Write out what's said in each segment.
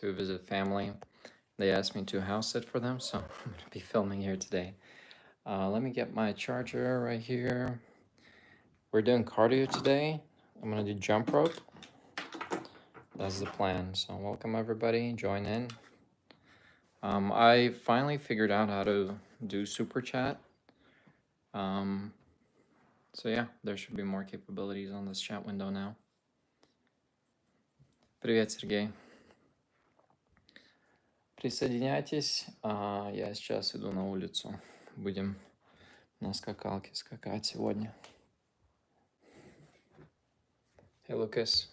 to visit family. They asked me to house sit for them, so I'm going to be filming here today. Let me get my charger right here. We're doing cardio today. I'm going to do jump rope. That's the plan. So welcome everybody, join in. I finally figured out how to do super chat. So yeah, there should be more capabilities on this chat window now. Привет, Сергей. Присоединяйтесь. Я сейчас иду на улицу. Будем на скакалке скакать сегодня. Hey, Lucas.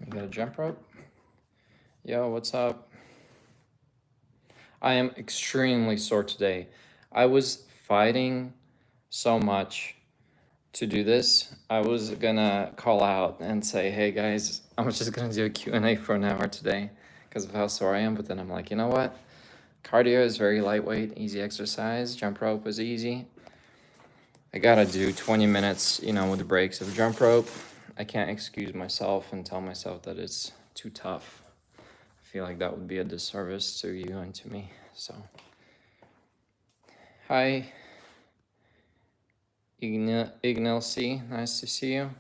You got a jump rope? Yo, what's up? I am extremely sore today. I was fighting so much to do this. I was gonna call out and say, hey guys, I'm just gonna do a Q&A for an hour today because of how sore I am. But then I'm like, you know what? Cardio is very lightweight, easy exercise. Jump rope is easy. I gotta do 20 minutes, with the breaks of jump rope. I can't excuse myself and tell myself that it's too tough. I feel like that would be a disservice to you and to me. So, hi, Ignil C. Nice to see you.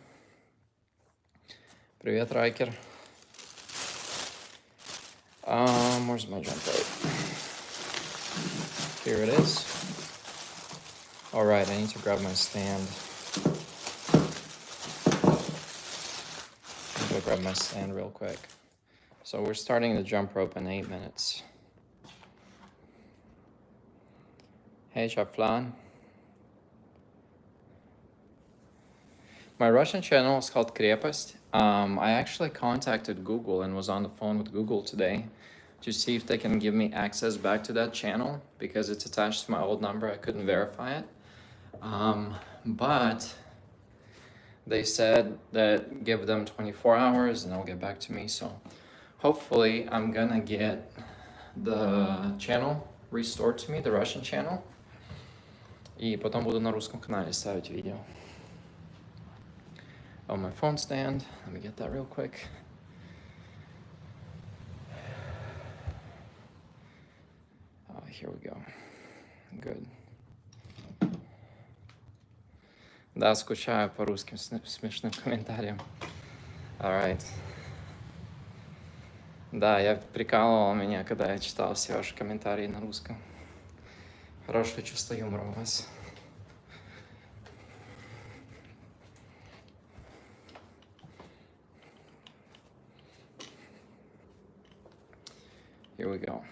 Привет, Riker. Where's my jump rope? Here it is. All right, I need to grab my stand. I'm gonna grab my stand real quick. So we're starting the jump rope in 8 minutes. Hey, Chaplan. My Russian channel is called Крепость. I actually contacted Google and was on the phone with Google today to see if they can give me access back to that channel because it's attached to my old number. I couldn't verify it. But they said that give them 24 hours and they'll get back to me. So hopefully I'm gonna get the channel restored to me, the Russian channel. И потом буду на русском канале ставить видео. Oh, my phone stand. Let me get that real quick. Here we go. Good. Да, скучаю по русским смешным комментариям. All right. Да, я прикалывал меня, когда я читал все ваши комментарии на русском. Хорошее чувство юмора у вас. Here we go.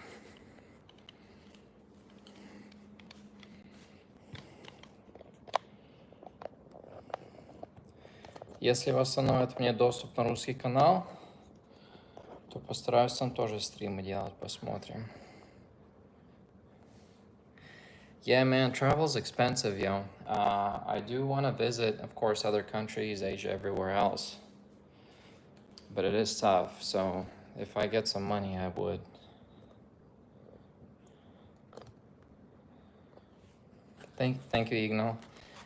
Если восстановят мне доступ на русский канал, то постараюсь там тоже стримы делать, посмотрим. Yeah, man, travel's expensive, yo. I do want to visit, of course, other countries, Asia, everywhere else. But it is tough, so if I get some money, I would. Thank you, Ignal.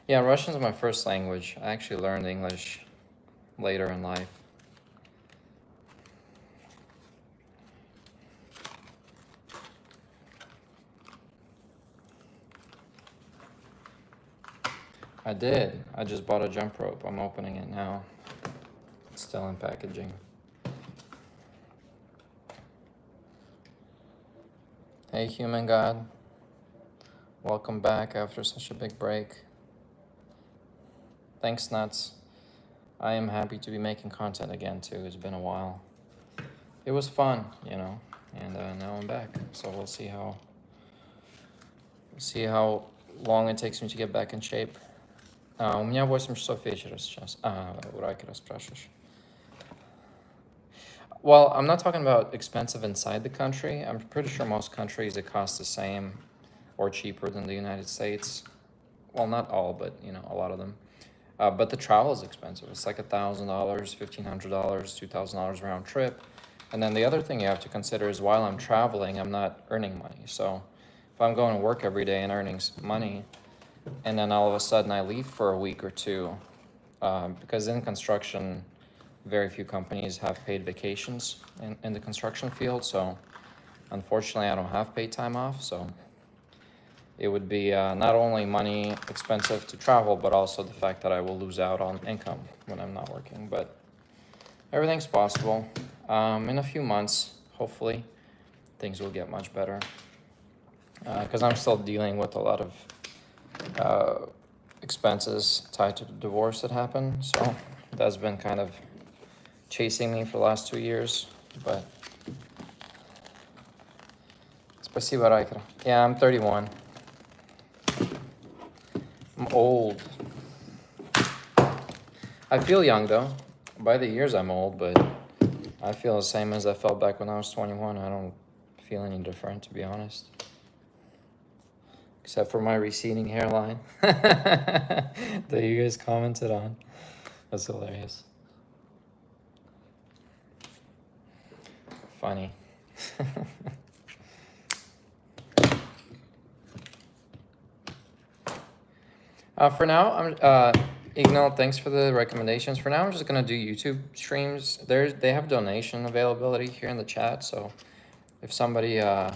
Yeah, Russian's my first language. I actually learned English later in life. I did. I just bought a jump rope. I'm opening it now. It's still in packaging. Hey, human god. Welcome back after such a big break. Thanks, Nuts. I am happy to be making content again, too. It's been a while. It was fun, and now I'm back. So we'll see how long it takes me to get back in shape. У меня 8 часов вечера сейчас. У Райкера спрашиваешь. Well, I'm not talking about expensive inside the country. I'm pretty sure most countries it costs the same or cheaper than the United States. Well, not all, but a lot of them. But the travel is expensive. It's like $1,000, $1,500, $2,000 round trip. And then the other thing you have to consider is while I'm traveling, I'm not earning money. So if I'm going to work every day and earning money, and then all of a sudden I leave for a week or two, because in construction, very few companies have paid vacations in the construction field. So unfortunately, I don't have paid time off. So it would be not only money expensive to travel, but also the fact that I will lose out on income when I'm not working. But everything's possible. In a few months, hopefully, things will get much better. Because I'm still dealing with a lot of expenses tied to the divorce that happened. So that's been kind of chasing me for the last 2 years. But спасибо, Riker. Yeah, I'm 31. I'm old. I feel young though. By the years I'm old, but I feel the same as I felt back when I was 21. I don't feel any different, to be honest. Except for my receding hairline that you guys commented on. That's hilarious. Funny. For now, Ignal, thanks for the recommendations. For now, I'm just gonna do YouTube streams. They have donation availability here in the chat, so if somebody ever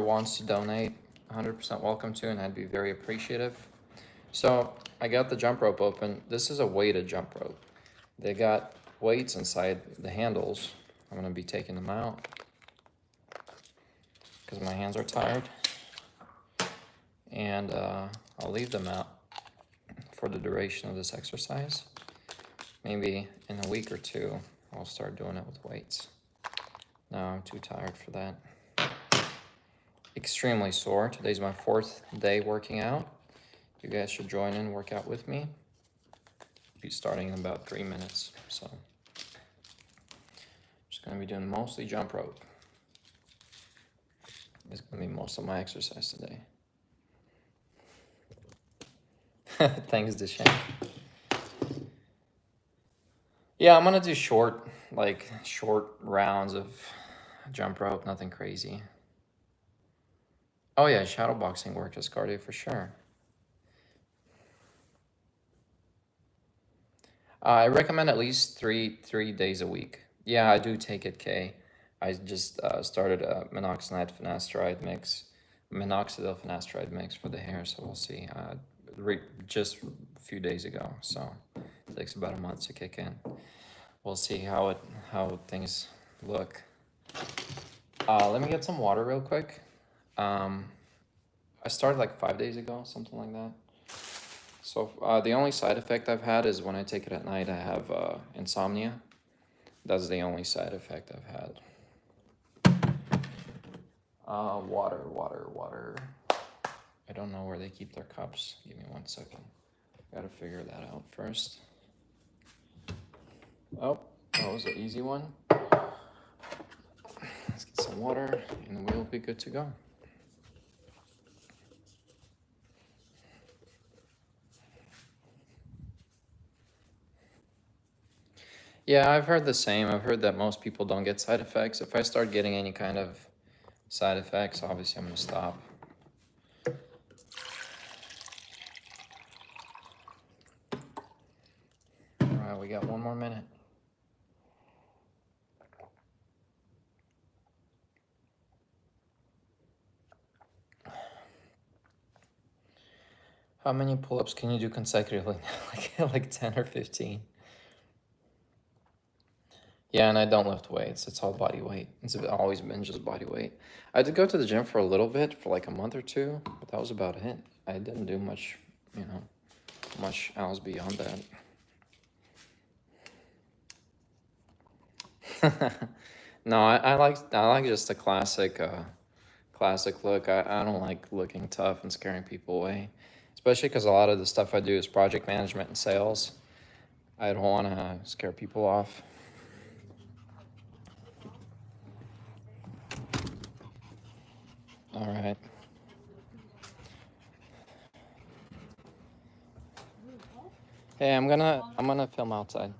wants to donate, 100% welcome to, and I'd be very appreciative. So I got the jump rope open. This is a weighted jump rope. They got weights inside the handles. I'm gonna be taking them out because my hands are tired. And I'll leave them out for the duration of this exercise. Maybe in a week or two, I'll start doing it with weights. No, I'm too tired for that. Extremely sore. Today's my 4th day working out. You guys should join in, work out with me. Be starting in about 3 minutes. So just gonna be doing mostly jump rope. It's gonna be most of my exercise today. Thanks, Deshank. Yeah, I'm gonna do short rounds of jump rope, nothing crazy. Oh yeah, shadow boxing works as cardio for sure. I recommend at least three days a week. Yeah, I do take it, Kay. I just started a minoxidil finasteride mix for the hair, so we'll see. Just a few days ago, so it takes about a month to kick in. We'll see how things look. Let me get some water real quick. I started like 5 days ago, something like that. So the only side effect I've had is when I take it at night, I have insomnia. That's the only side effect I've had. Water. I don't know where they keep their cups. Give me 1 second. Gotta figure that out first. Oh, that was an easy one. Let's get some water and we'll be good to go. Yeah, I've heard the same. I've heard that most people don't get side effects. If I start getting any kind of side effects, obviously I'm gonna stop. All right, we got 1 more minute. How many pull-ups can you do consecutively? like 10 or 15. Yeah, and I don't lift weights. It's all body weight. It's always been just body weight. I did go to the gym for a little bit, for like a month or two, but that was about it. I didn't do much, much else beyond that. No, I like just a classic look. I don't like looking tough and scaring people away, especially because a lot of the stuff I do is project management and sales. I don't want to scare people off. All right. Hey, I'm gonna film outside.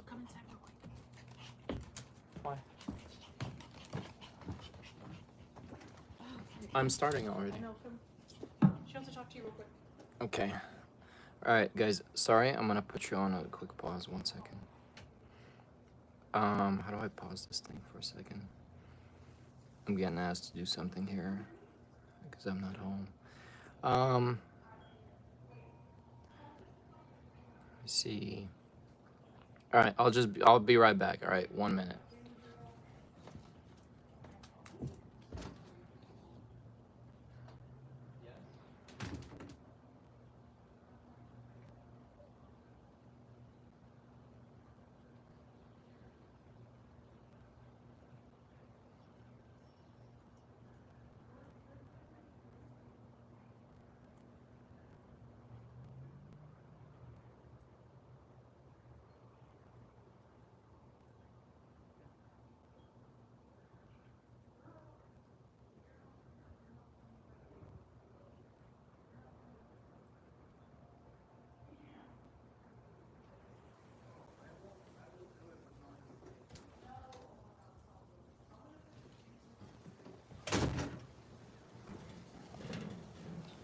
Come inside real quick. Why? I'm starting already. I know. She wants to talk to you real quick. Okay. All right, guys. Sorry, I'm gonna put you on a quick pause. 1 second. How do I pause this thing for a second? I'm getting asked to do something here because I'm not home. Let me see. All right, I'll be right back. All right, 1 minute.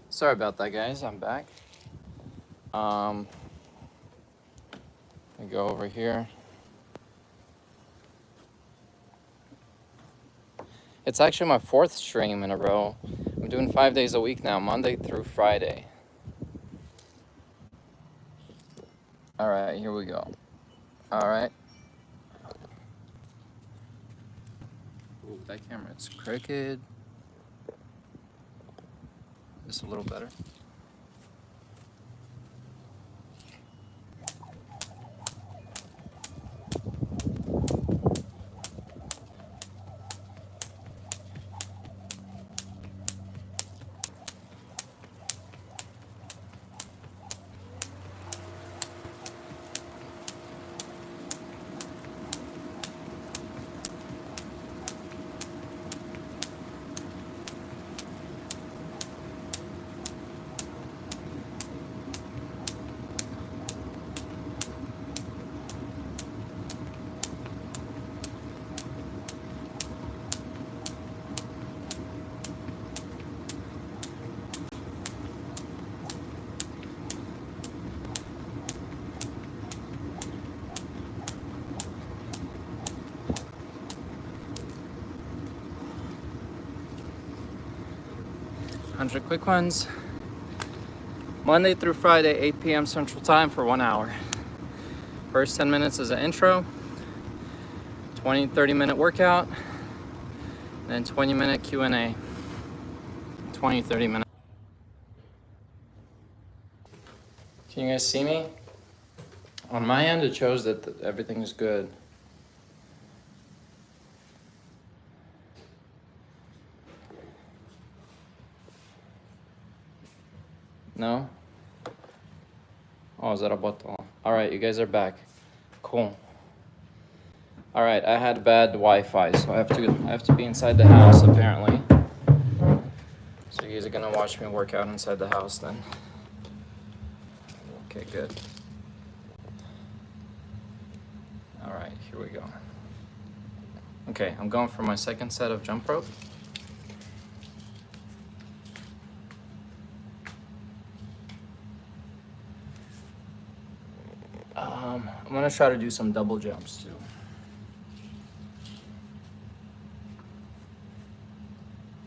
Sorry about that, guys. I'm back. Let me go over here. It's actually my 4th stream in a row. I'm doing 5 days a week now, Monday through Friday. All right, here we go. All right. Ooh, that camera is crooked. Just a little better. Hundred quick ones. Monday through Friday, 8 p.m. Central Time for 1 hour. First 10 minutes is an intro, 30-minute workout, then 20-minute Q&A. 30 minutes. Can you guys see me? On my end, it shows that everything is good. No? Oh, is that a bottle? All right, you guys are back. Cool. All right, I had bad Wi-Fi, so I have to be inside the house apparently. So you guys are gonna watch me work out inside the house then. Okay, good. All right, here we go. Okay, I'm going for my second set of jump rope. I'm gonna try to do some double jumps too.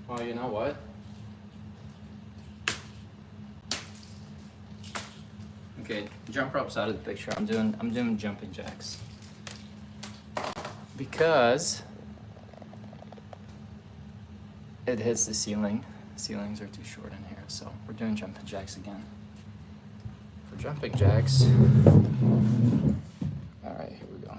Oh, you know what? Okay, jump rope's out of the picture. I'm doing jumping jacks. Because it hits the ceiling. Ceilings are too short in here, so we're doing jumping jacks again. For jumping jacks, all right, here we go.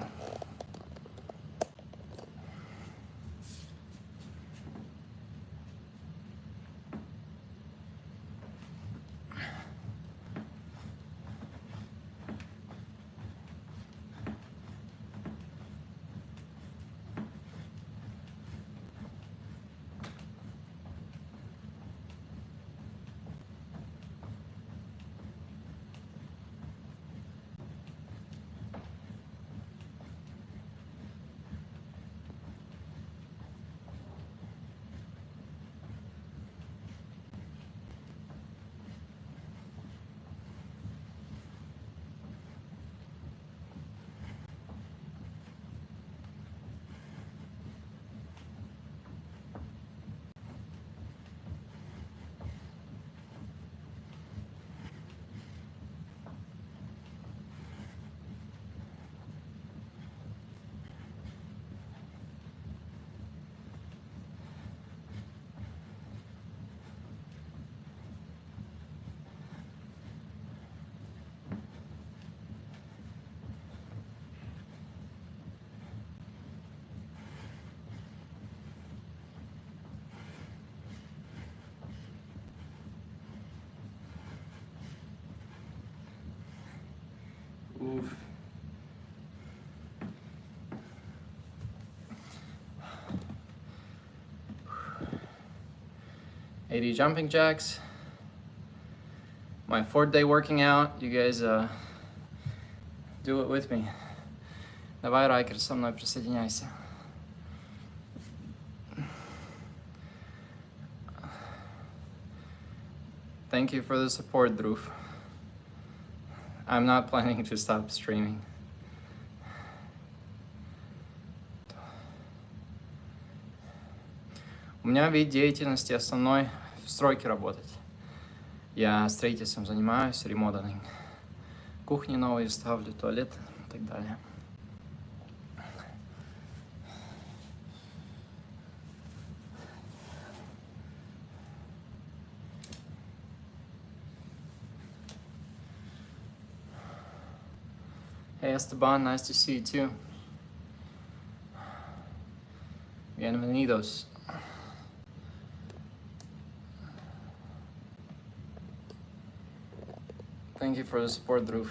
Oof. 80 jumping jacks. My 4th day working out. You guys do it with me. Давай, Райкер, со мной присоединяйся. Thank you for the support, Dhruv. I'm not planning to stop streaming. У меня вид деятельности основной в стройке работать. Я строительством занимаюсь, ремоделинг. Кухни новые ставлю, туалет и так далее. Hey Esteban, nice to see you too. Bienvenidos. Thank you for the support, Dhruv.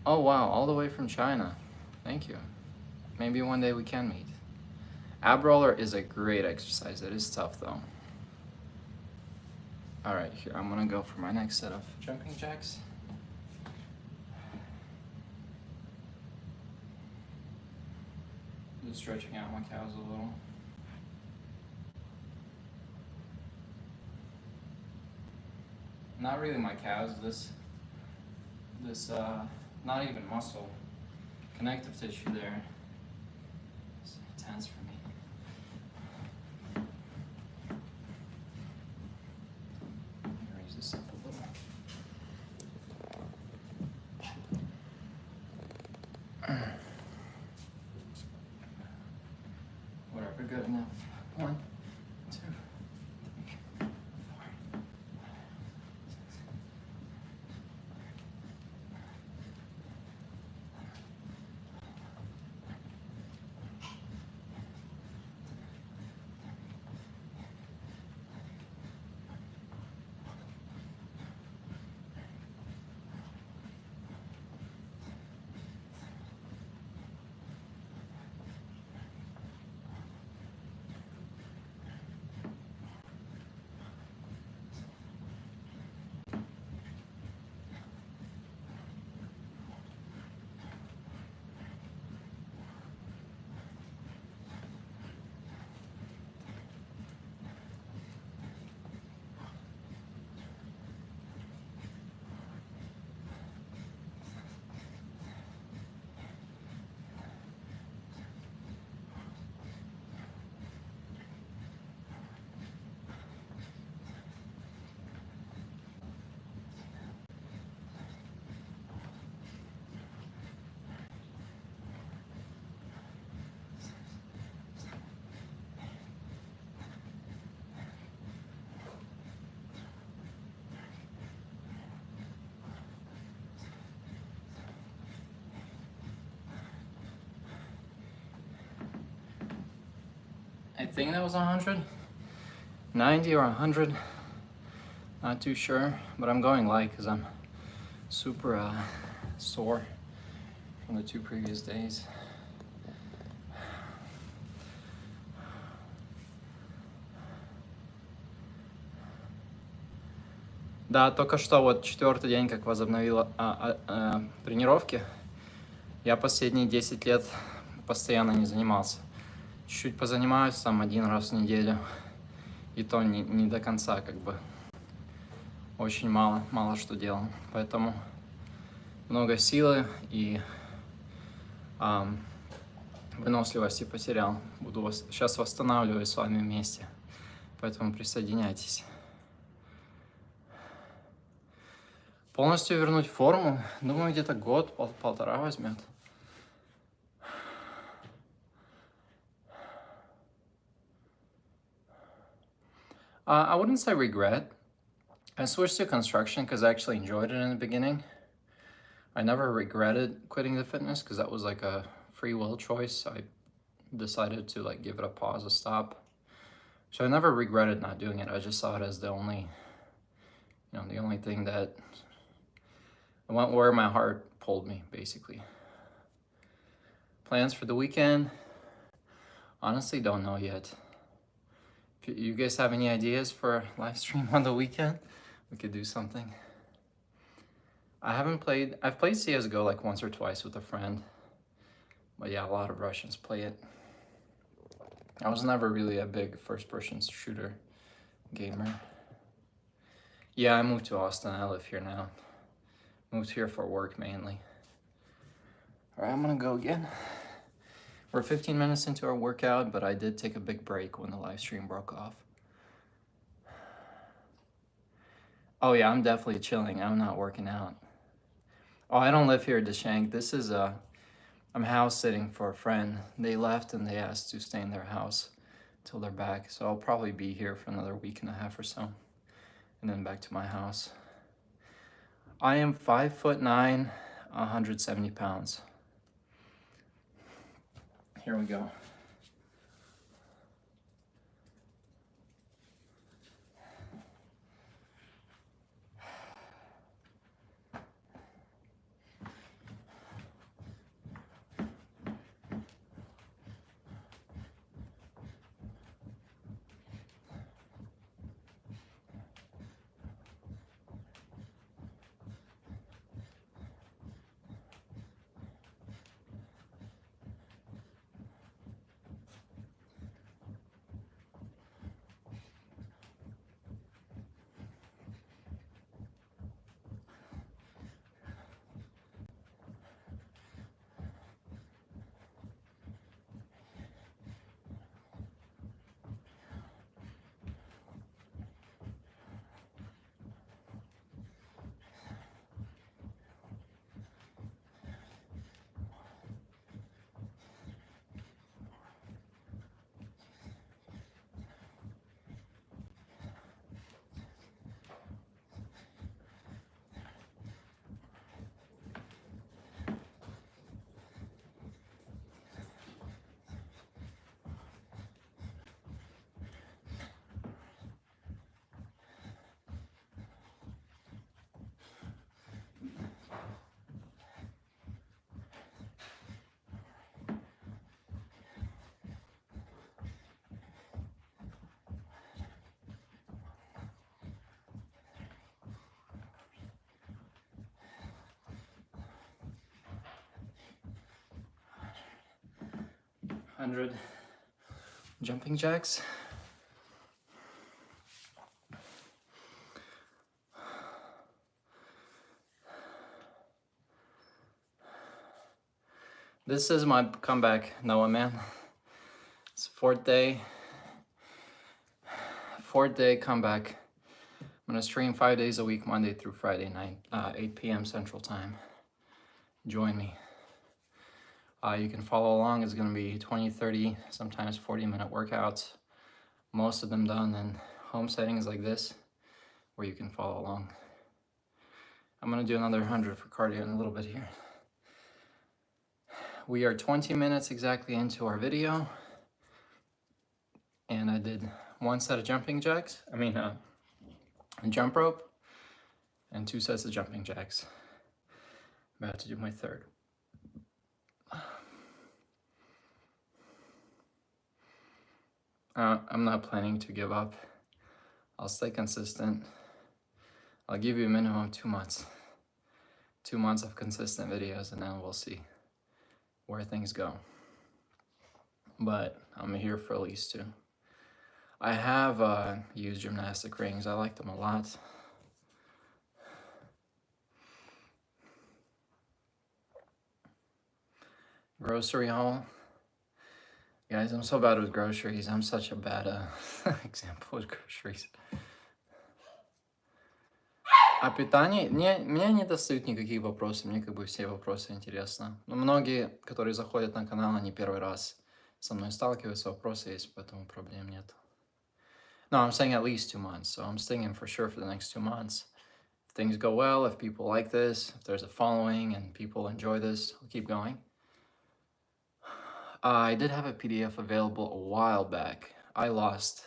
Oh wow, all the way from China. Thank you. Maybe one day we can meet. Ab roller is a great exercise. It is tough though. All right, here, I'm gonna go for my next set of jumping jacks. Just stretching out my calves a little. Not really my calves, this not even muscle, connective tissue there. It's intense for me. Let me raise this up a little. Whatever, good enough. 1, 2, 3, 4. I think that was 100, 90 or 100, not too sure, but I'm going light because I'm super sore from the 2 previous days. Да, только что вот 4-й день, как возобновила тренировки. Я последние 10 лет постоянно не занимался. Чуть-чуть позанимаюсь там 1 раз в неделю. И то не до конца, как бы. Очень мало что делал. Поэтому много силы и выносливости потерял. Буду сейчас восстанавливать с вами вместе. Поэтому присоединяйтесь. Полностью вернуть форму, думаю, где-то год, полтора возьмет. I wouldn't say regret. I switched to construction because I actually enjoyed it in the beginning. I never regretted quitting the fitness because that was like a free will choice. I decided to like give it a pause, a stop. So I never regretted not doing it. I just saw it as the only thing that I went where my heart pulled me, basically. Plans for the weekend? Honestly, don't know yet. If you guys have any ideas for a live stream on the weekend, we could do something. I've played CSGO like once or twice with a friend. But yeah, a lot of Russians play it. I was never really a big first-person shooter gamer. Yeah, I moved to Austin. I live here now. Moved here for work mainly. All right, I'm gonna go again. We're 15 minutes into our workout, but I did take a big break when the live stream broke off. Oh yeah, I'm definitely chilling. I'm not working out. Oh, I don't live here at Deshank. This is I'm house sitting for a friend. They left and they asked to stay in their house till they're back. So I'll probably be here for another week and a half or so, and then back to my house. I am 5'9", 170 pounds. Here we go. Hundred jumping jacks. This is my comeback, Noah, man. It's fourth day comeback. I'm gonna stream 5 days a week, Monday through Friday night, 8 p.m. Central Time. Join me. You can follow along. It's gonna be 20, 30, sometimes 40-minute workouts. Most of them done in home settings like this, where you can follow along. I'm gonna do another 100 for cardio in a little bit here. We are 20 minutes exactly into our video, and I did one set of jumping jacks, a jump rope, and 2 sets of jumping jacks. I'm about to do my third. I'm not planning to give up. I'll stay consistent. I'll give you a minimum 2 months. 2 months of consistent videos, and then we'll see where things go. But I'm here for at least 2. I have used gymnastic rings. I like them a lot. Grocery haul. Guys, I'm so bad with groceries. I'm such a bad example with groceries. О питании меня не достают никакие вопросы, мне как бы все вопросы интересны. Но многие, которые заходят на канал, они первый раз со мной сталкиваются, вопросы есть, поэтому проблем нет. No, I'm saying at least 2 months, so I'm sticking for sure for the next 2 months. If things go well, if people like this, if there's a following and people enjoy this, I'll keep going. I did have a PDF available a while back. I lost,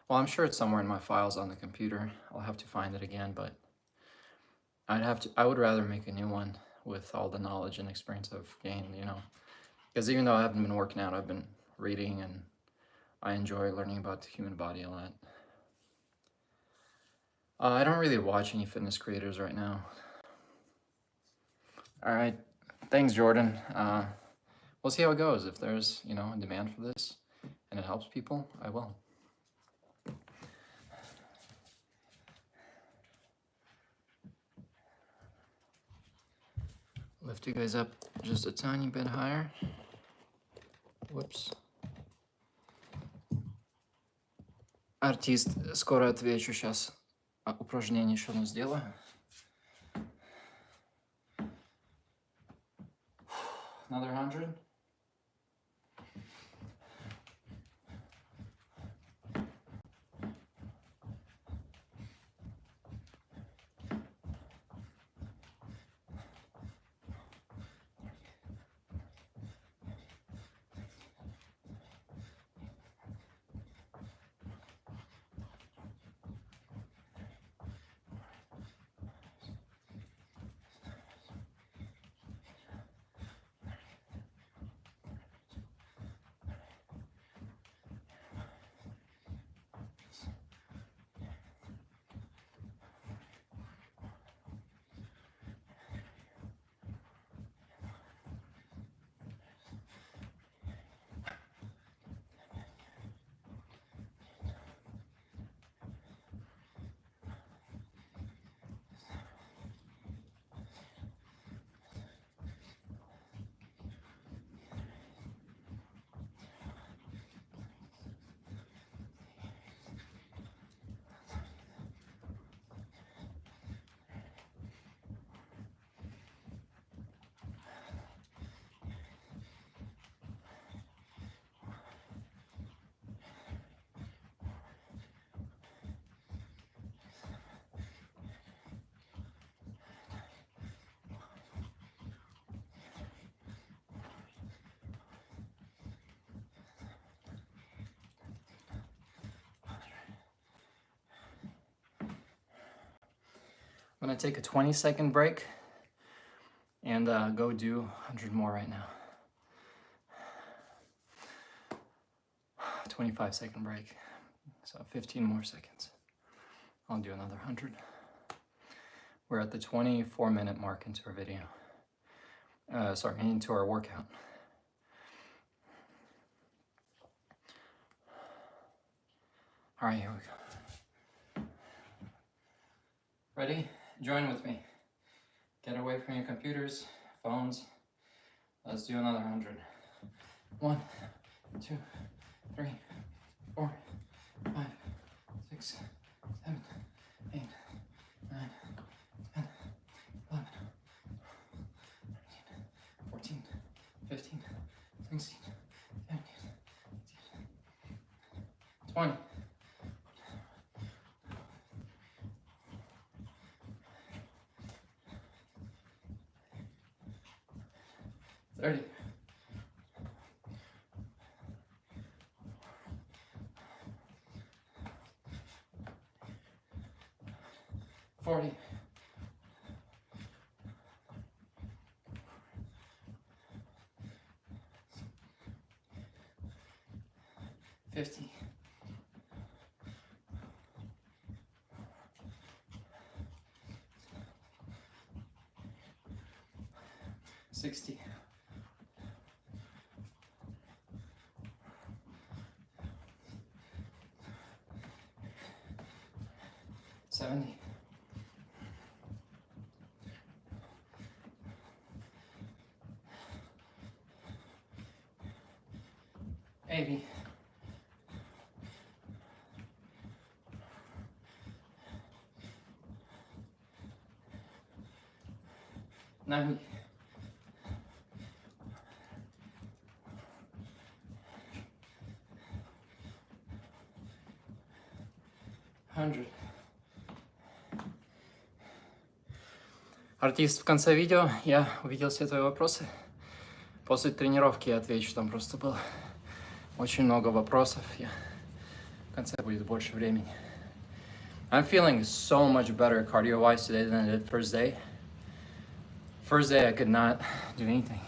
well, I'm sure it's somewhere in my files on the computer. I'll have to find it again, but I would rather make a new one with all the knowledge and experience I've gained, you know. Because even though I haven't been working out, I've been reading and I enjoy learning about the human body a lot. I don't really watch any fitness creators right now. All right, thanks, Jordan. We'll see how it goes. If there's, you know, a demand for this and it helps people, I will. Lift you guys up just a tiny bit higher. Whoops. Артист, скоро отвечу сейчас. Упражнение еще одно сделаю. Another 100. I'm gonna take a 20-second break and go do 100 more right now. 25-second break, so 15 more seconds. I'll do another 100. We're at the 24-minute mark into our video. Into our workout. All right, here we go. Ready? Join with me. Get away from your computers, phones. Let's do another 100. 1, 2, 3, 4, 5, 6, 7, 8, 9, 10, 11, 13, 14, 15, 16, 17, 18, 20. 30. 40. 50. 60. 70. 80. 90. 100. Артист, в конце видео я увидел все твои вопросы. После тренировки я отвечу, там просто было очень много вопросов. В конце будет больше времени. I'm feeling so much better cardio-wise today than I did first day. First day I could not do anything.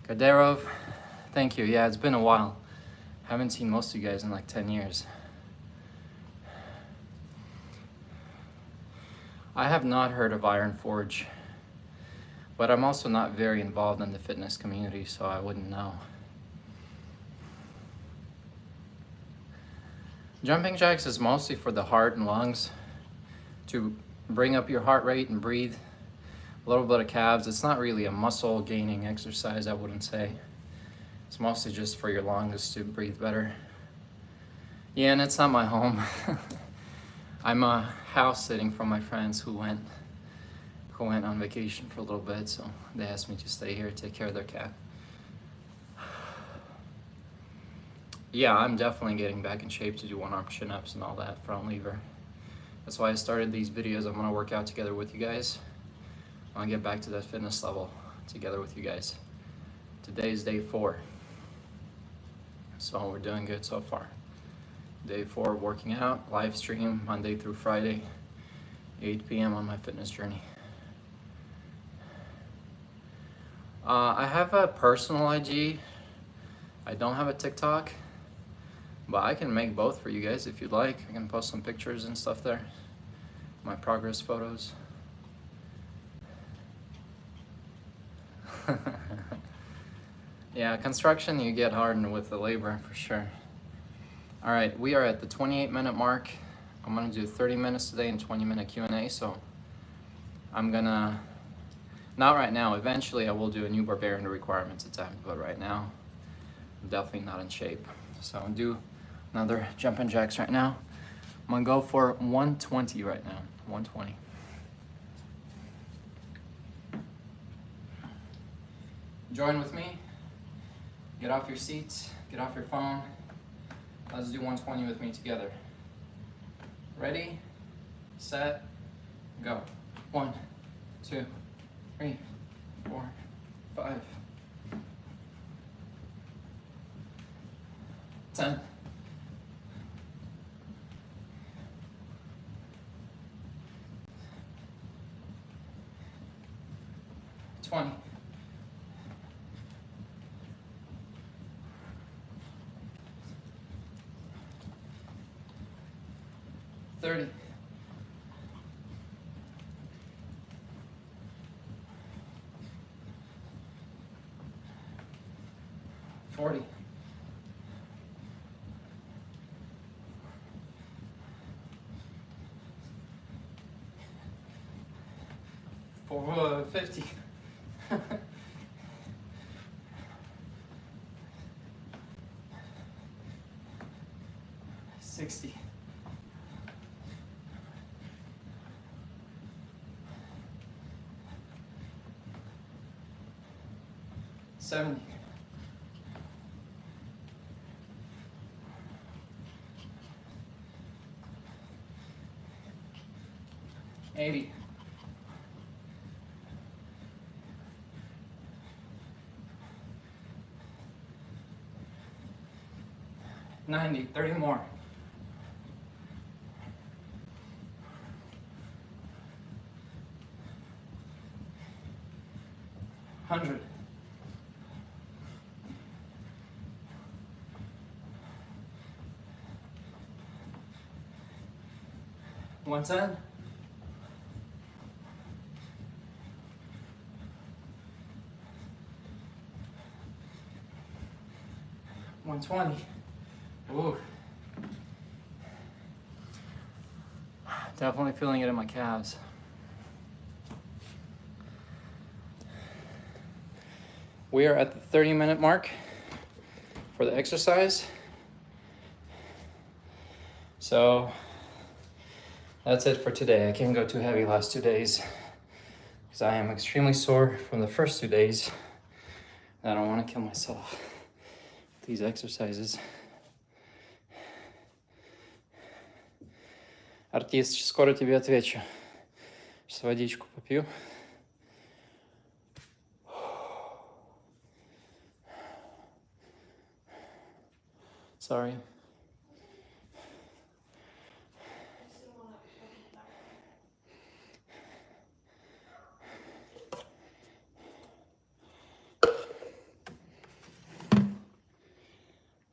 Kaderov, thank you. Yeah, it's been a while. Haven't seen most of you guys in like 10 years. I have not heard of Iron Forge, but I'm also not very involved in the fitness community, so I wouldn't know. Jumping jacks is mostly for the heart and lungs, to bring up your heart rate and breathe. A little bit of calves. It's not really a muscle gaining exercise, I wouldn't say. It's mostly just for your lungs to breathe better. Yeah, and it's not my home. I'm house sitting for my friends who went on vacation for a little bit, so they asked me to stay here, take care of their cat. Yeah, I'm definitely getting back in shape to do one-arm chin-ups and all that, front lever. That's why I started these videos. I'm gonna work out together with you guys. I wanna get back to that fitness level together with you guys. Today's day 4. So we're doing good so far. Day 4 of working out, live stream Monday through Friday, 8 p.m. on my fitness journey. I have a personal IG. I don't have a TikTok, but I can make both for you guys if you'd like. I can post some pictures and stuff there, my progress photos. Yeah, construction, you get hardened with the labor for sure. All right, we are at the 28-minute mark. I'm gonna do 30 minutes today and 20-minute Q&A, so I'm gonna, not right now, eventually I will do a new barbarian requirements attempt, but right now, I'm definitely not in shape. So I'm gonna do another jumping jacks right now. I'm gonna go for 120 right now, 120. Join with me. Get off your seats, get off your phone. Let's do 120 with me together. Ready, set, go. 1, 2, 3, 4, 5, 10. 20. 30. 40. 50. 60. 70. 80. 90. 30 more. 100. 110. 120. Ooh. Definitely feeling it in my calves. We are at the 30-minute mark for the exercise. So that's it for today. I can't go too heavy last 2 days because I am extremely sore from the first 2 days. I don't want to kill myself with these exercises. Артист, скоро тебе отвечу. Сейчас водичку попью. Sorry.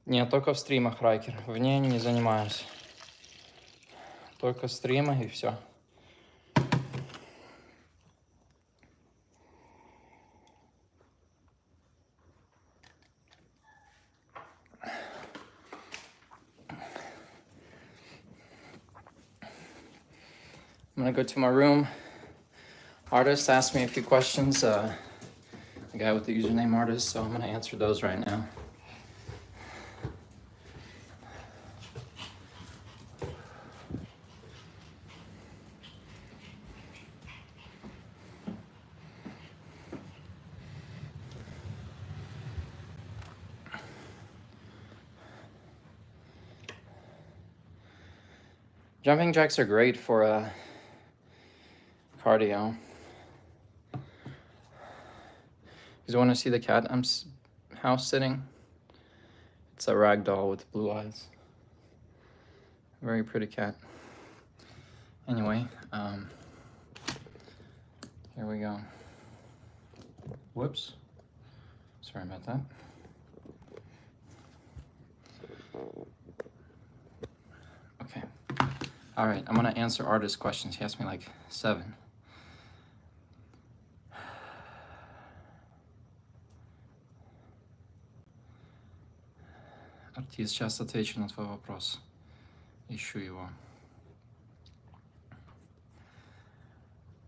Нет, только в стримах, Райкер. Вне не занимаюсь. Только стримы и все. I'm gonna go to my room. Artist asked me a few questions. The guy with the username Artist, so I'm gonna answer those right now. Jumping jacks are great for cardio. You want to see the cat I'm house sitting? It's a rag doll with blue eyes. Very pretty cat. Anyway, here we go. Whoops. Sorry about that. Okay. All right, I'm gonna answer Artist's questions. He asked me like 7. Артист, сейчас отвечу на твой вопрос. Ищу его.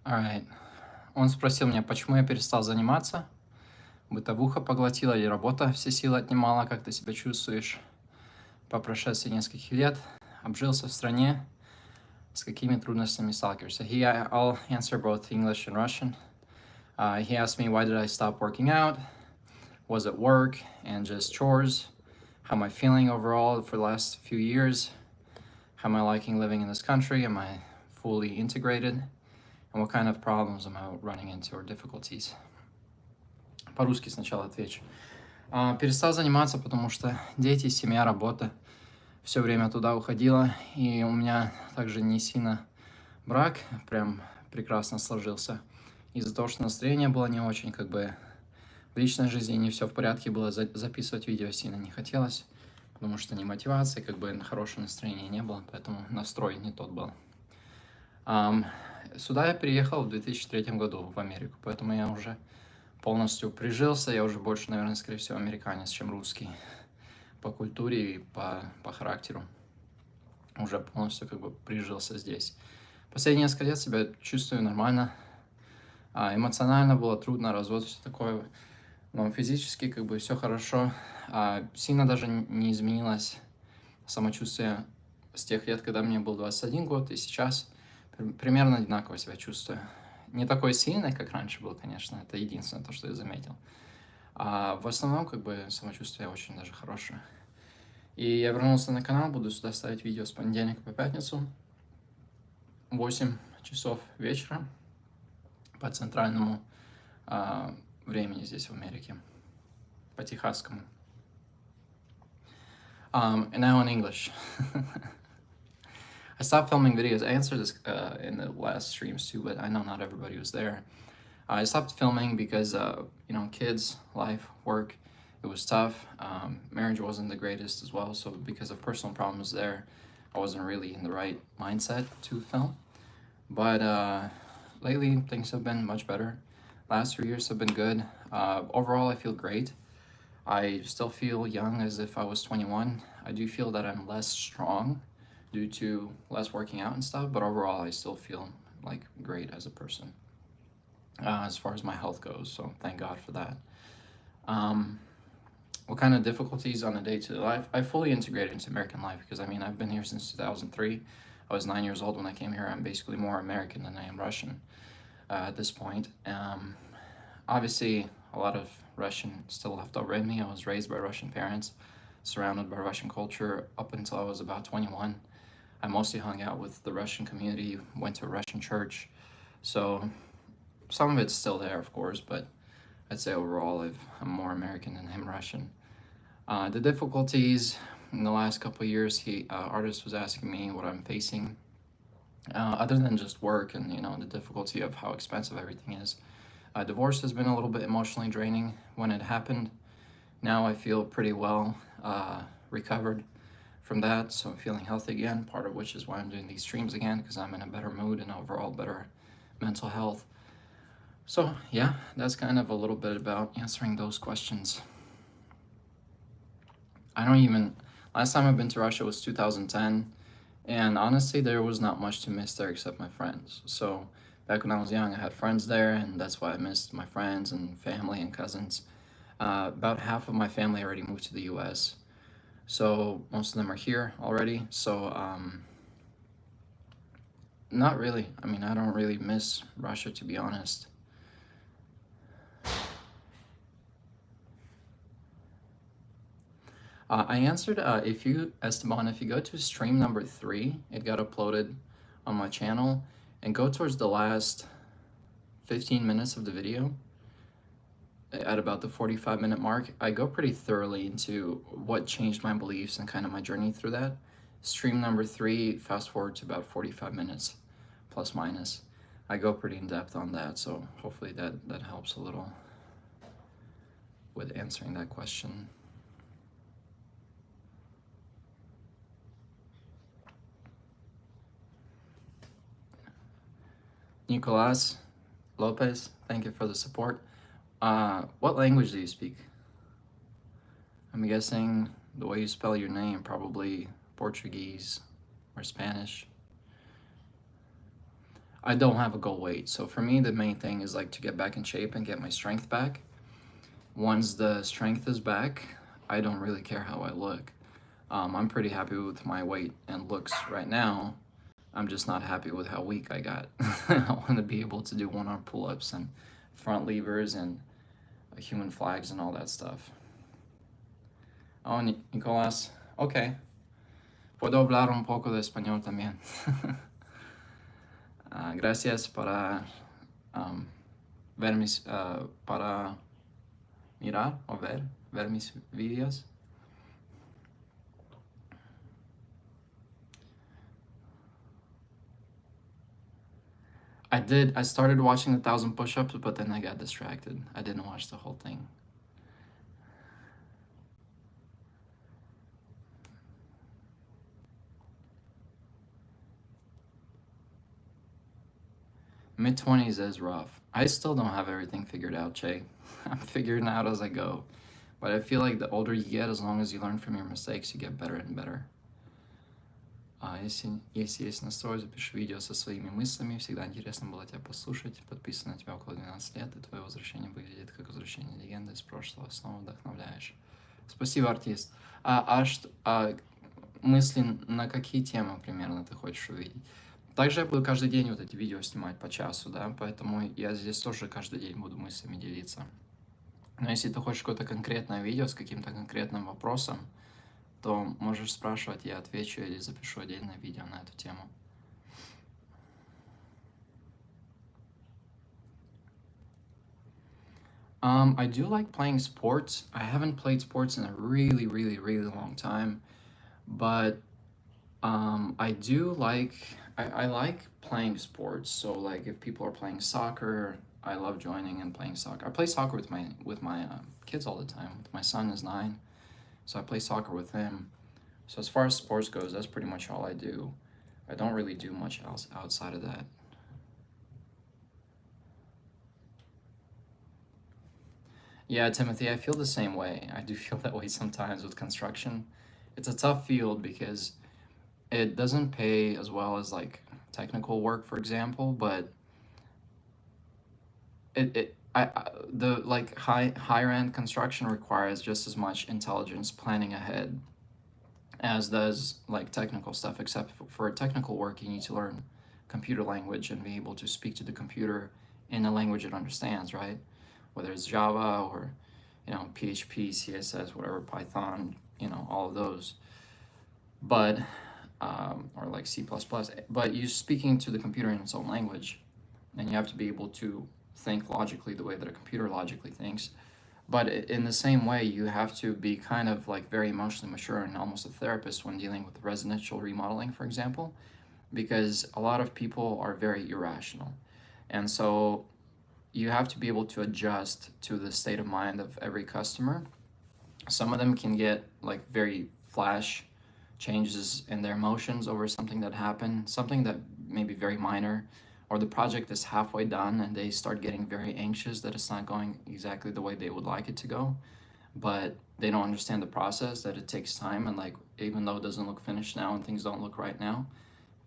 Alright. Он спросил меня, почему я перестал заниматься. Бытовуха поглотила или работа все силы отнимала, как ты себя чувствуешь? По прошествии нескольких лет обжился в стране, с какими трудностями сталкиваешься? I'll answer both English and Russian. He asked me, why did I stop working out? Was it work and just chores? How am I feeling overall for the last few years? How am I liking living in this country? Am I fully integrated? And what kind of problems am I running into or difficulties? По-русски сначала отвечу. Перестал заниматься, потому что дети, семья, работа. Все время туда уходило. И у меня также не сильно брак прям прекрасно сложился. Из-за того, что настроение было не очень, как бы в личной жизни не все в порядке было, записывать видео сильно не хотелось, потому что ни мотивации, как бы хорошего настроения не было, поэтому настрой не тот был. Сюда я приехал в 2003 году, в Америку, поэтому я уже полностью прижился, я уже больше, наверное, скорее всего, американец, чем русский. По культуре и по характеру. Уже полностью как бы прижился здесь. Последние несколько лет себя чувствую нормально. Эмоционально было трудно, развод, все такое. Но физически как бы все хорошо. Сильно даже не изменилось самочувствие с тех лет, когда мне был 21 год, и сейчас примерно одинаково себя чувствую. Не такой сильный, как раньше был, конечно, это единственное то, что я заметил. А в основном, как бы, самочувствие очень даже хорошее. И я вернулся на канал, буду сюда ставить видео с понедельника по пятницу. 8 часов вечера по центральному времени здесь в Америке. По техасскому. And now in English. I stopped filming videos. I answered this in the last streams too, but I know not everybody was there. I stopped filming because, kids, life, work, it was tough. Marriage wasn't the greatest as well, so because of personal problems there, I wasn't really in the right mindset to film. But lately, things have been much better. Last 3 years have been good. Overall, I feel great. I still feel young as if I was 21. I do feel that I'm less strong due to less working out and stuff, but overall, I still feel like great as a person. As far as my health goes, so thank God for that. What kind of difficulties on a day-to-day life? I fully integrated into American life because, I've been here since 2003. I was 9 years old when I came here. I'm basically more American than I am Russian at this point. Obviously, a lot of Russian still left over in me. I was raised by Russian parents, surrounded by Russian culture up until I was about 21. I mostly hung out with the Russian community, went to a Russian church, so some of it's still there, of course, but I'd say overall I'm more American than I'm Russian. The difficulties in the last couple of years, Artist was asking me what I'm facing, other than just work and, the difficulty of how expensive everything is. Divorce has been a little bit emotionally draining when it happened. Now I feel pretty well recovered from that, so I'm feeling healthy again, part of which is why I'm doing these streams again, because I'm in a better mood and overall better mental health. So yeah, that's kind of a little bit about answering those questions. Last time I've been to Russia was 2010, and honestly, there was not much to miss there except my friends. So back when I was young, I had friends there, and that's why I missed my friends and family and cousins. About half of my family already moved to the US, so most of them are here already. So not really. I mean, I don't really miss Russia, to be honest. I answered, Esteban, if you go to stream number 3, it got uploaded on my channel, and go towards the last 15 minutes of the video, at about the 45-minute mark, I go pretty thoroughly into what changed my beliefs and kind of my journey through that. Stream number 3, fast forward to about 45 minutes, plus minus. I go pretty in depth on that, so hopefully that helps a little with answering that question. Nicolas Lopez, thank you for the support. What language do you speak? I'm guessing the way you spell your name, probably Portuguese or Spanish. I don't have a goal weight, so for me the main thing is like to get back in shape and get my strength back. Once the strength is back, I don't really care how I look. I'm pretty happy with my weight and looks right now. I'm just not happy with how weak I got. I want to be able to do one-arm pull-ups and front levers and human flags and all that stuff. Oh, Nicolás, ok. Puedo hablar un poco de español también. Gracias para ver mis, para mirar o ver mis videos. I started watching 1,000 push-ups, but then I got distracted. I didn't watch the whole thing. Mid-20s is rough. I still don't have everything figured out, Che. I'm figuring it out as I go. But I feel like the older you get, as long as you learn from your mistakes, you get better and better. Если есть настрой, запиши видео со своими мыслями. Всегда интересно было тебя послушать. Подписан на тебя около 12 лет, и твое возвращение выглядит как возвращение легенды из прошлого. Снова вдохновляешь. Спасибо, артист. Мысли на какие темы примерно ты хочешь увидеть? Также я буду каждый день вот эти видео снимать по часу, да, поэтому я здесь тоже каждый день буду мыслями делиться. Но если ты хочешь какое-то конкретное видео с каким-то конкретным вопросом, то можешь спрашивать, я отвечу или запишу отдельное видео на эту тему. I do like playing sports. I haven't played sports in a really, really, really long time, but I do like, I like playing sports. So like if people are playing soccer, I love joining and playing soccer. I play soccer with my kids all the time. My son is 9, so I play soccer with him. So as far as sports goes, that's pretty much all I do. I don't really do much else outside of that. Yeah, Timothy, I feel the same way. I do feel that way sometimes with construction. It's a tough field because it doesn't pay as well as like technical work, for example, but the like higher end construction requires just as much intelligence planning ahead as does like technical stuff, except for technical work you need to learn computer language and be able to speak to the computer in a language it understands, right? Whether it's Java or PHP, CSS, whatever, Python, all of those. But or like C++, but you're speaking to the computer in its own language, and you have to be able to think logically the way that a computer logically thinks. But in the same way, you have to be kind of like very emotionally mature and almost a therapist when dealing with residential remodeling, for example, because a lot of people are very irrational. And so you have to be able to adjust to the state of mind of every customer. Some of them can get like very flash changes in their emotions over something that happened, something that may be very minor, or the project is halfway done and they start getting very anxious that it's not going exactly the way they would like it to go, but they don't understand the process, that it takes time, and like even though it doesn't look finished now and things don't look right now,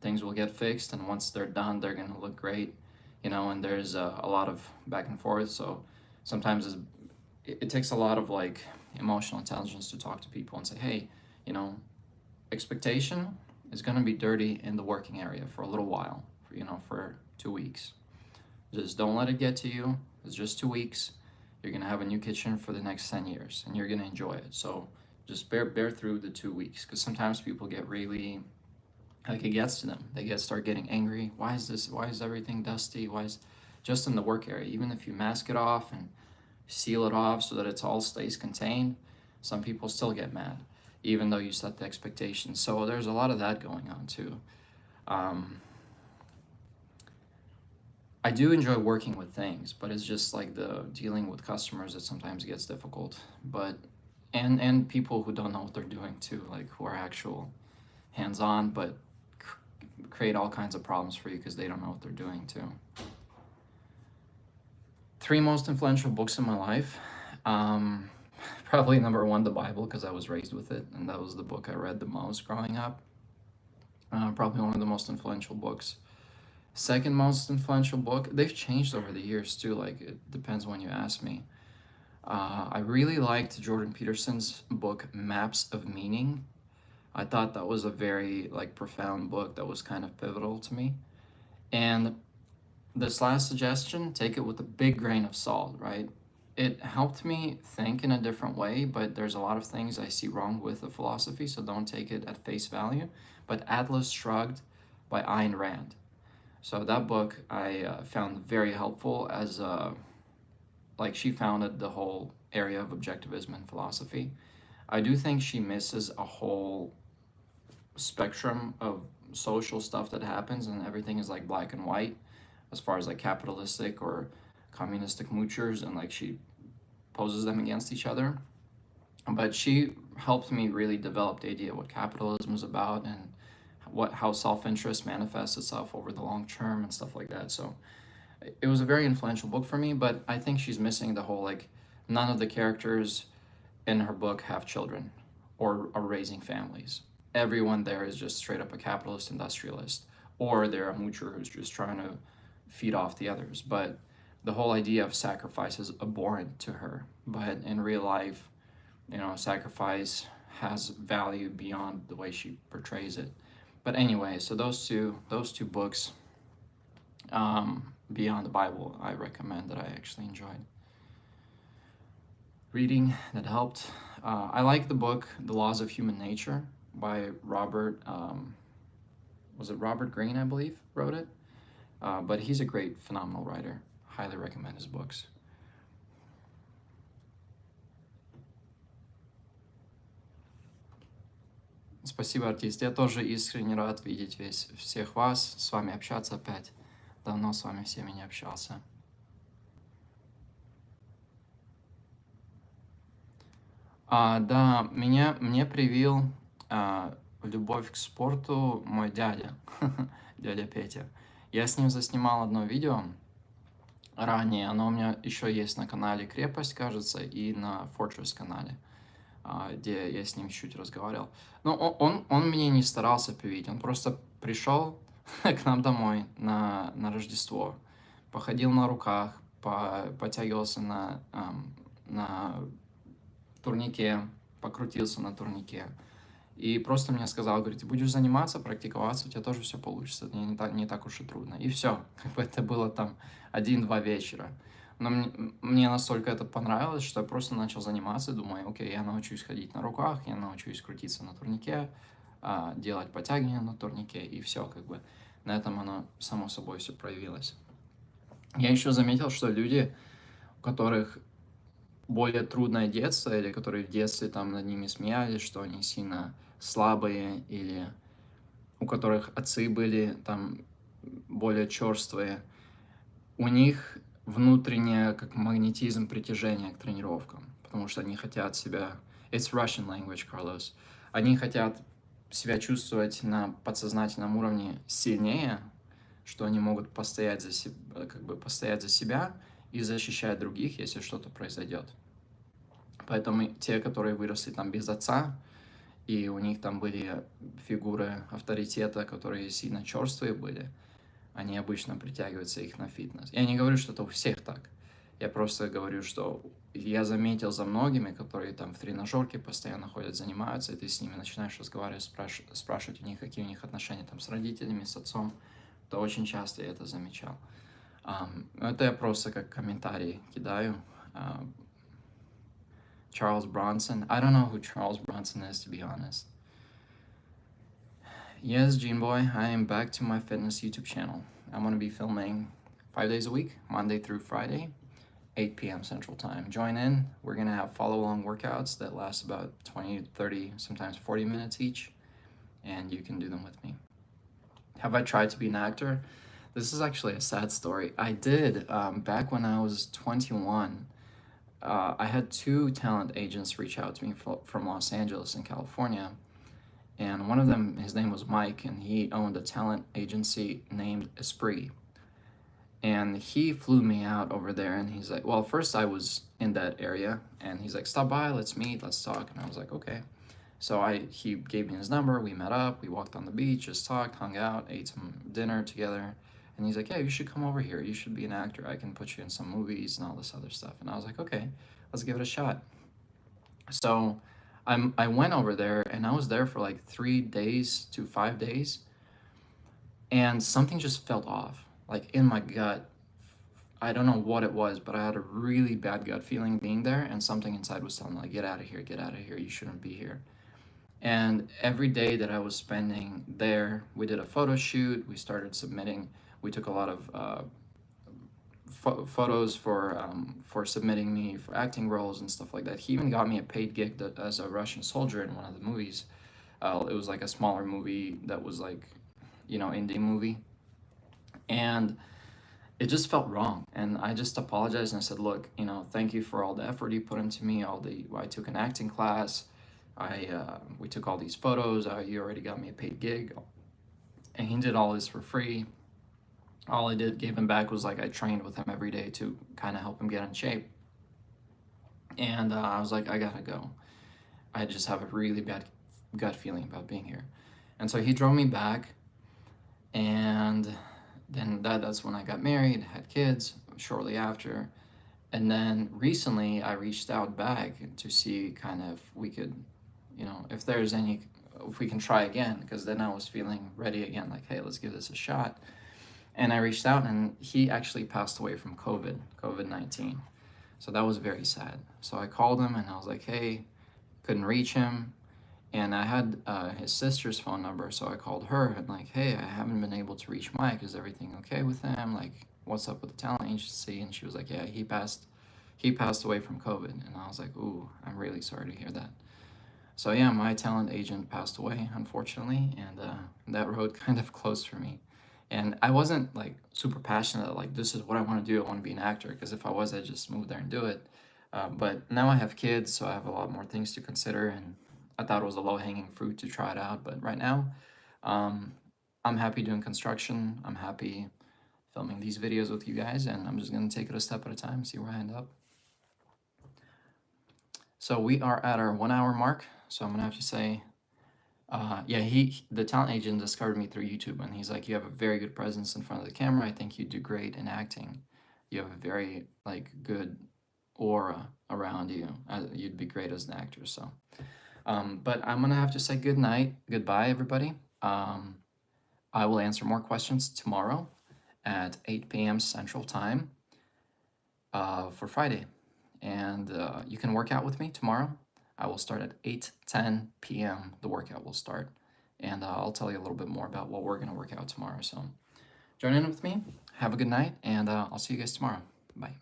things will get fixed, and once they're done they're going to look great, and there's a lot of back and forth. So sometimes it takes a lot of like emotional intelligence to talk to people and say, hey, expectation is going to be dirty in the working area for a little while, for 2 weeks. Just don't let it get to you. It's just 2 weeks. You're going to have a new kitchen for the next 10 years and you're going to enjoy it. So just bear through the 2 weeks, because sometimes people get really, like, it gets to them. They start getting angry. Why is everything dusty? Why is, just in the work area, even if you mask it off and seal it off so that it all stays contained, some people still get mad, even though you set the expectations. So there's a lot of that going on too. I do enjoy working with things, but it's just like the dealing with customers that sometimes gets difficult. But and people who don't know what they're doing too, like who are actual hands-on, but create all kinds of problems for you because they don't know what they're doing too. 3 most influential books in my life. Probably number 1, the Bible, because I was raised with it, and that was the book I read the most growing up. Probably one of the most influential books. Second most influential book, they've changed over the years too, like it depends when you ask me. I really liked Jordan Peterson's book Maps of Meaning. I thought that was a very like profound book that was kind of pivotal to me. And this last suggestion, take it with a big grain of salt, right? It helped me think in a different way, but there's a lot of things I see wrong with the philosophy, so don't take it at face value. But Atlas Shrugged by Ayn Rand. So that book I found very helpful as like she founded the whole area of objectivism in philosophy. I do think she misses a whole spectrum of social stuff that happens, and everything is like black and white as far as like capitalistic or communistic moochers, and like she poses them against each other. But she helped me really develop the idea of what capitalism is about and how self-interest manifests itself over the long term and stuff like that. So it was a very influential book for me, but I think she's missing the whole, like, none of the characters in her book have children or are raising families. Everyone there is just straight up a capitalist industrialist, or they're a moocher who's just trying to feed off the others. But the whole idea of sacrifice is abhorrent to her. But in real life, sacrifice has value beyond the way she portrays it. But anyway, so those two books, beyond the Bible, I recommend, that I actually enjoyed reading, that helped. I like the book The Laws of Human Nature by Robert, was it Robert Greene, I believe, wrote it? But he's a great, phenomenal writer. Highly recommend his books. Спасибо, артист. Я тоже искренне рад видеть всех вас, с вами общаться опять. Давно с вами всеми не общался. Да, мне привил любовь к спорту мой дядя, дядя Петя. Я с ним заснимал одно видео ранее, оно у меня еще есть на канале «Крепость», кажется, и на Fortress канале, где я с ним чуть разговаривал. Но он мне не старался привить, он просто пришел к нам домой на Рождество, походил на руках, потягивался на турнике, покрутился на турнике. И просто мне сказал, говорит, ты будешь заниматься, практиковаться, у тебя тоже все получится, не так уж и трудно. И все, как бы это было там 1-2 вечера. Но мне настолько это понравилось, что я просто начал заниматься, думаю, окей, я научусь ходить на руках, я научусь крутиться на турнике, делать подтягивания на турнике, и все, как бы на этом оно само собой все проявилось. Я еще заметил, что люди, у которых более трудное детство, или которые в детстве там над ними смеялись, что они сильно слабые, или у которых отцы были там более черствые, у них внутреннее как магнетизм притяжения к тренировкам, потому что они хотят себя... It's Russian language, Carlos. Они хотят себя чувствовать на подсознательном уровне сильнее, что они могут постоять за себя, как бы постоять за себя и защищать других, если что-то произойдет. Поэтому те, которые выросли там без отца, и у них там были фигуры авторитета, которые сильно черствые были, они обычно притягиваются их на фитнес. Я не говорю, что это у всех так. Я просто говорю, что я заметил за многими, которые там в тренажерке постоянно ходят, занимаются, и ты с ними начинаешь разговаривать, спрашивать у них, какие у них отношения там с родителями, с отцом, то очень часто я это замечал. Это я просто как комментарий кидаю. Charles Bronson. I don't know who Charles Bronson is, to be honest. Yes, Gene Boy, I am back to my fitness YouTube channel. I'm going to be filming 5 days a week, Monday through Friday, 8 p.m. Central Time. Join in. We're going to have follow-along workouts that last about 20, 30, sometimes 40 minutes each, and you can do them with me. Have I tried to be an actor? This is actually a sad story. I did back when I was 21. I had 2 talent agents reach out to me from Los Angeles in California. And one of them, his name was Mike, and he owned a talent agency named Esprit. And he flew me out over there, and he's like, well, first I was in that area, and he's like, stop by, let's meet, let's talk. And I was like, okay. So he gave me his number, we met up, we walked on the beach, just talked, hung out, ate some dinner together. And he's like, yeah, you should come over here. You should be an actor. I can put you in some movies and all this other stuff. And I was like, okay, let's give it a shot. So I went over there, and I was there for like 3 days to 5 days. And something just felt off, like in my gut. I don't know what it was, but I had a really bad gut feeling being there, and something inside was telling me, like, get out of here, you shouldn't be here. And every day that I was spending there, we did a photo shoot, we started submitting, we took a lot of photos for submitting me for acting roles and stuff like that. He even got me a paid gig as a Russian soldier in one of the movies. It was like a smaller movie that was like, indie movie. And it just felt wrong. And I just apologized and I said, look, thank you for all the effort you put into me. I took an acting class. We took all these photos. You already got me a paid gig. And he did all this for free. All I gave him back was like I trained with him every day to kind of help him get in shape. And I was like, I gotta go. I just have a really bad gut feeling about being here. And so he drove me back, and then that's when I got married, had kids shortly after. And then recently I reached out back to see kind of we could, if we can try again, because then I was feeling ready again, like, hey, let's give this a shot. And I reached out, and he actually passed away from COVID-19. So that was very sad. So I called him, and I was like, hey, couldn't reach him. And I had his sister's phone number, so I called her and like, hey, I haven't been able to reach Mike. Is everything okay with him? Like, what's up with the talent agency? And she was like, yeah, he passed away from COVID. And I was like, ooh, I'm really sorry to hear that. So yeah, my talent agent passed away, unfortunately, and that road kind of closed for me. And I wasn't like super passionate, like, this is what I want to do. I want to be an actor, because if I was, I'd just move there and do it. But now I have kids, so I have a lot more things to consider, and I thought it was a low-hanging fruit to try it out. But right now, I'm happy doing construction. I'm happy filming these videos with you guys, and I'm just going to take it a step at a time, see where I end up. So we are at our 1 hour mark, so I'm going to have to say, the talent agent discovered me through YouTube, and he's like, you have a very good presence in front of the camera. I think you do great in acting. You have a very good aura around you. You'd be great as an actor. So, but I'm gonna have to say goodbye, everybody. I will answer more questions tomorrow at 8 p.m. Central Time for Friday, and you can work out with me tomorrow. I will start at 8:10 p.m. The workout will start, and I'll tell you a little bit more about what we're gonna work out tomorrow. So join in with me. Have a good night, and I'll see you guys tomorrow. Bye.